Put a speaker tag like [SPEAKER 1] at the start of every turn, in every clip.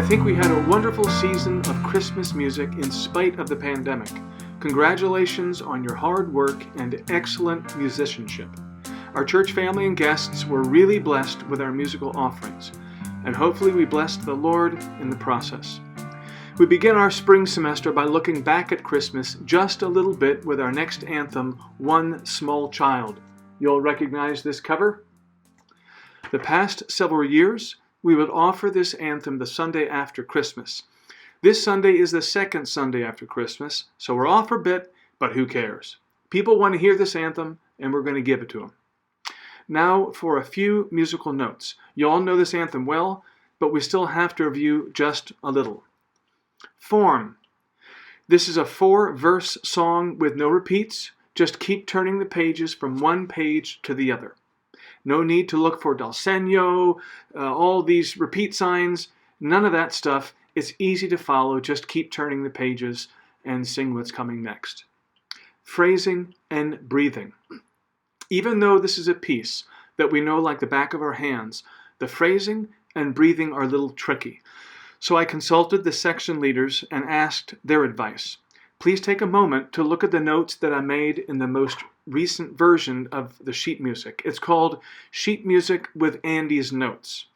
[SPEAKER 1] think we had a wonderful season of Christmas music in spite of the pandemic. Congratulations on your hard work and excellent musicianship. Our church family and guests were really blessed with our musical offerings, and hopefully we blessed the Lord in the process. We begin our spring semester by looking back at Christmas just a little bit with our next anthem, One Small Child. You'll recognize this cover? The past several years, we would offer this anthem the Sunday after Christmas. This Sunday is the second Sunday after Christmas, so we're off for a bit, but who cares? People want to hear this anthem, and we're going to give it to them. Now for a few musical notes. You all know this anthem well, but we still have to review just a little. Form. This is a 4-verse song with no repeats. Just keep turning the pages from one page to the other. No need to look for del segno, all these repeat signs, none of that stuff. It's easy to follow. Just keep turning the pages and sing what's coming next. Phrasing and breathing. Even though this is a piece that we know like the back of our hands, the phrasing and breathing are a little tricky. So I consulted the section leaders and asked their advice. Please take a moment to look at the notes that I made in the most recent version of the sheet music. It's called Sheet Music with Andy's Notes.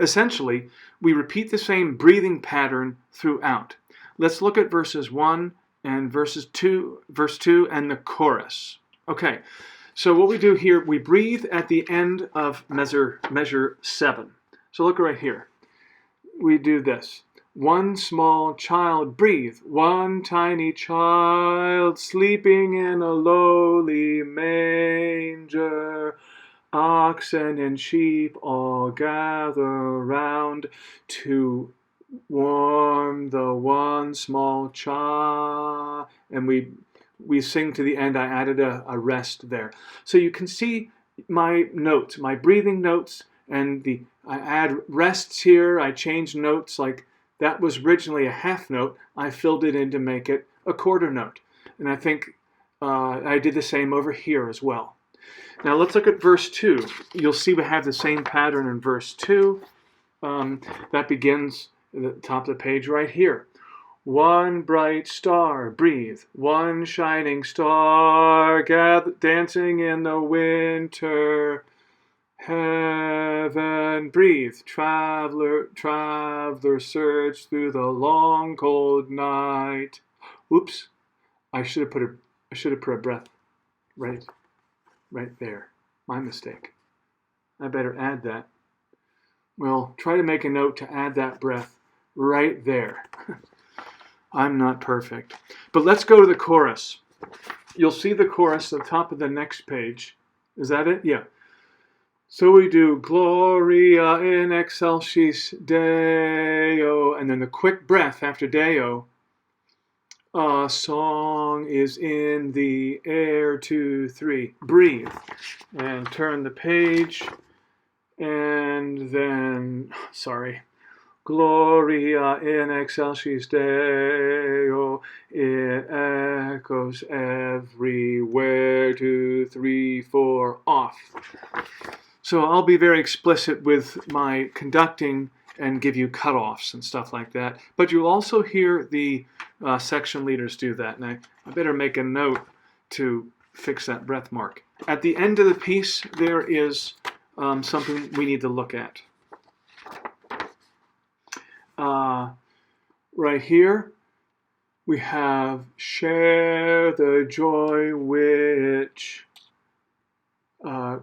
[SPEAKER 1] Essentially, we repeat the same breathing pattern throughout. Let's look at verses 1 and verse 2 and the chorus. Okay, so what we do here, we breathe at the end of measure 7. So look right here. We do this. One small child, breathe. One tiny child sleeping in a lowly manger. Oxen and sheep all gather round to warm the one small child. And we sing to the end. I added a rest there. So you can see my notes, my breathing notes, and I add rests here. I change notes like that was originally a half note. I filled it in to make it a quarter note. And I think I did the same over here as well. Now let's look at verse 2. You'll see we have the same pattern in verse 2. That begins at the top of the page right here. One bright star, breathe. One shining star, dancing in the winter heaven, breathe. Traveler, search through the long cold night. Oops, I should have put a breath right there. My mistake. I better add that. Well, try to make a note to add that breath right there. I'm not perfect. But let's go to the chorus. You'll see the chorus at the top of the next page. Is that it? Yeah. So we do Gloria in excelsis Deo, and then the quick breath after Deo. A song is in the air, 2, 3. Breathe. And turn the page. And then, Gloria in excelsis Deo, it echoes everywhere, 2, 3, 4, off. So I'll be very explicit with my conducting and give you cutoffs and stuff like that. But you'll also hear the section leaders do that. And I better make a note to fix that breath mark. At the end of the piece, there is something we need to look at. Right here, we have share the joy which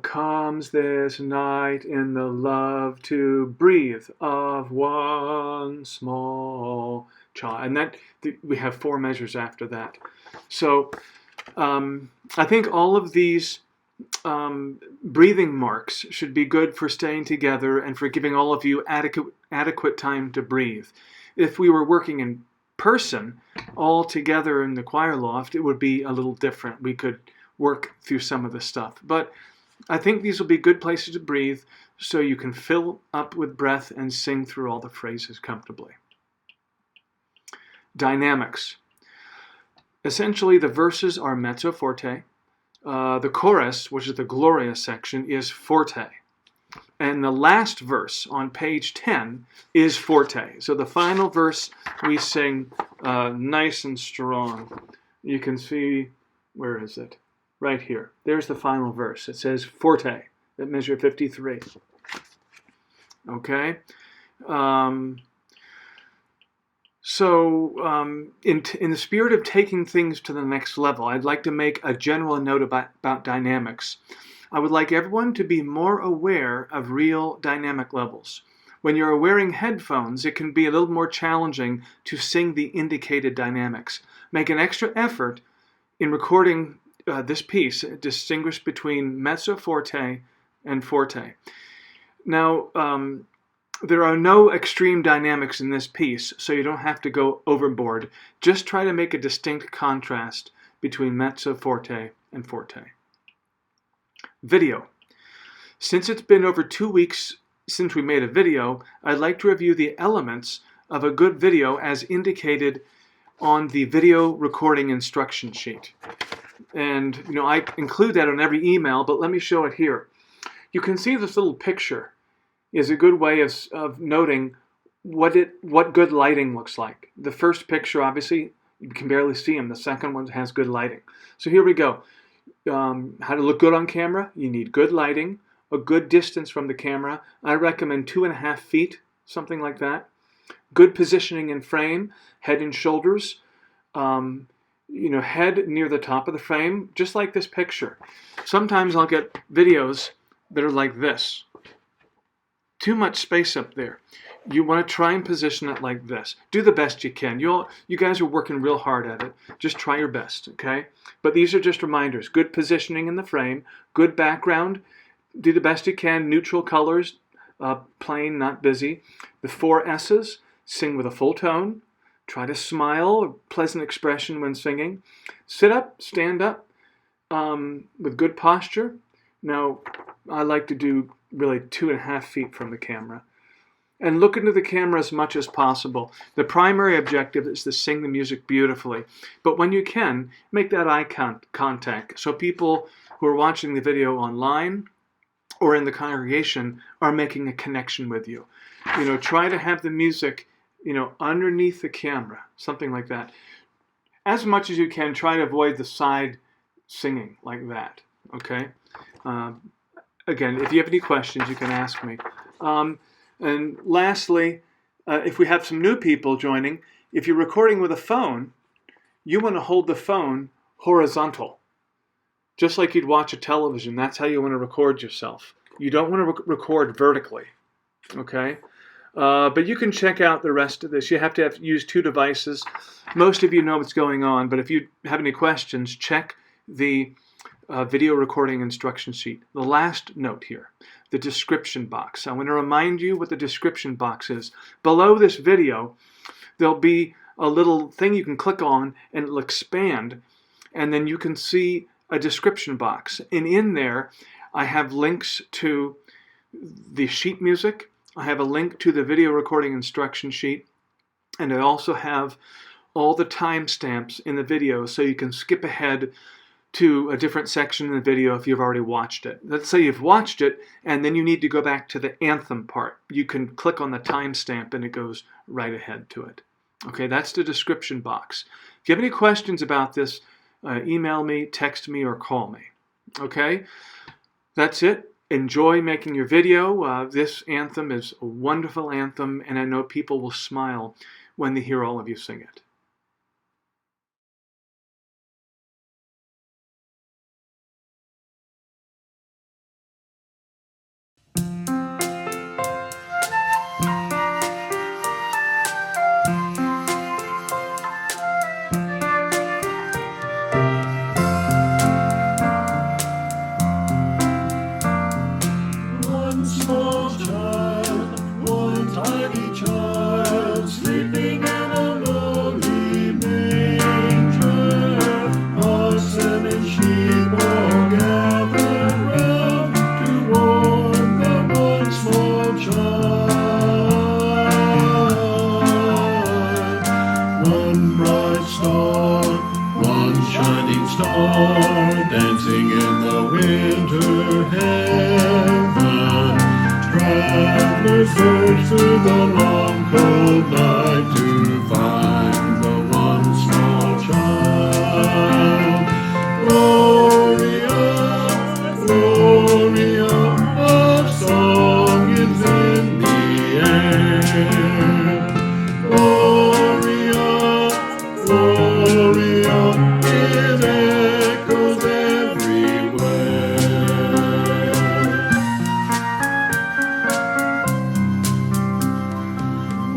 [SPEAKER 1] comes this night in the love to breathe of one small child. And that we have 4 measures after that. So I think all of these breathing marks should be good for staying together and for giving all of you adequate time to breathe. If we were working in person all together in the choir loft, it would be a little different. We could work through some of the stuff. But I think these will be good places to breathe so you can fill up with breath and sing through all the phrases comfortably. Dynamics. Essentially, the verses are mezzo forte. The chorus, which is the Gloria section, is forte. And the last verse on page 10 is forte. So the final verse we sing nice and strong. You can see, where is it? Right here. There's the final verse. It says forte at measure 53. Okay? In the spirit of taking things to the next level, I'd like to make a general note about dynamics. I would like everyone to be more aware of real dynamic levels. When you're wearing headphones, it can be a little more challenging to sing the indicated dynamics. Make an extra effort in recording this piece, distinguish between mezzo forte and forte. Now, there are no extreme dynamics in this piece, so you don't have to go overboard. Just try to make a distinct contrast between mezzo forte and forte. Video. Since it's been over 2 weeks since we made a video, I'd like to review the elements of a good video as indicated on the video recording instruction sheet. And I include that on every email, but let me show it here. You can see this little picture is a good way of noting what good lighting looks like. The first picture, obviously, you can barely see them. The second one has good lighting. So here we go. How to look good on camera? You need good lighting, a good distance from the camera. I recommend 2.5 feet, something like that. Good positioning in frame, head and shoulders. Head near the top of the frame, just like this picture. Sometimes I'll get videos that are like this. Too much space up there. You want to try and position it like this. Do the best you can. You guys are working real hard at it. Just try your best, okay? But these are just reminders. Good positioning in the frame, good background. Do the best you can. Neutral colors, plain, not busy. The 4 S's, sing with a full tone. Try to smile, a pleasant expression when singing. Sit up, stand up, with good posture. Now, I like to do really 2.5 feet from the camera. And look into the camera as much as possible. The primary objective is to sing the music beautifully. But when you can, make that eye contact so people who are watching the video online or in the congregation are making a connection with you. Try to have the music, underneath the camera, something like that. As much as you can, try to avoid the side singing like that, okay? Again, if you have any questions, you can ask me. And lastly, if we have some new people joining, if you're recording with a phone, you want to hold the phone horizontal. Just like you'd watch a television, that's how you want to record yourself. You don't want to record vertically, okay? But you can check out the rest of this. You have to use 2 devices. Most of you know what's going on, but if you have any questions, check the video recording instruction sheet. The last note here, the description box. I want to remind you what the description box is. Below this video, there'll be a little thing you can click on and it'll expand, and then you can see a description box. And in there, I have links to the sheet music. I have a link to the video recording instruction sheet, and I also have all the timestamps in the video so you can skip ahead to a different section in the video if you've already watched it. Let's say you've watched it and then you need to go back to the anthem part. You can click on the timestamp and it goes right ahead to it. Okay, that's the description box. If you have any questions about this, email me, text me, or call me. Okay, that's it. Enjoy making your video. This anthem is a wonderful anthem, and I know people will smile when they hear all of you sing it.
[SPEAKER 2] Dancing in the winter heaven. Father searched through the long cold night to find the one small child. Gloria, Gloria, a song is in the air. Gloria, Gloria, it echoes everywhere.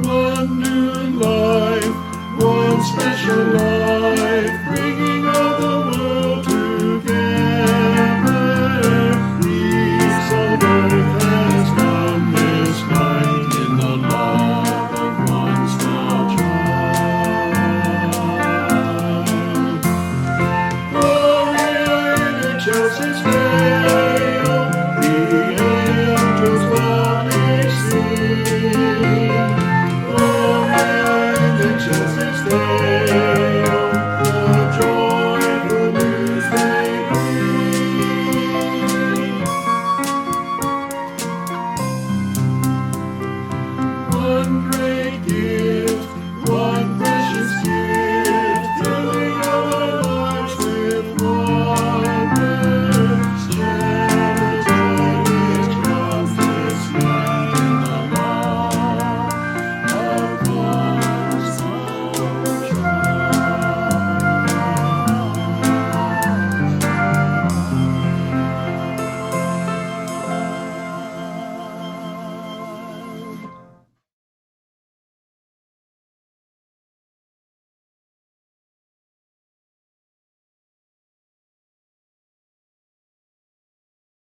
[SPEAKER 2] One new life, one special life.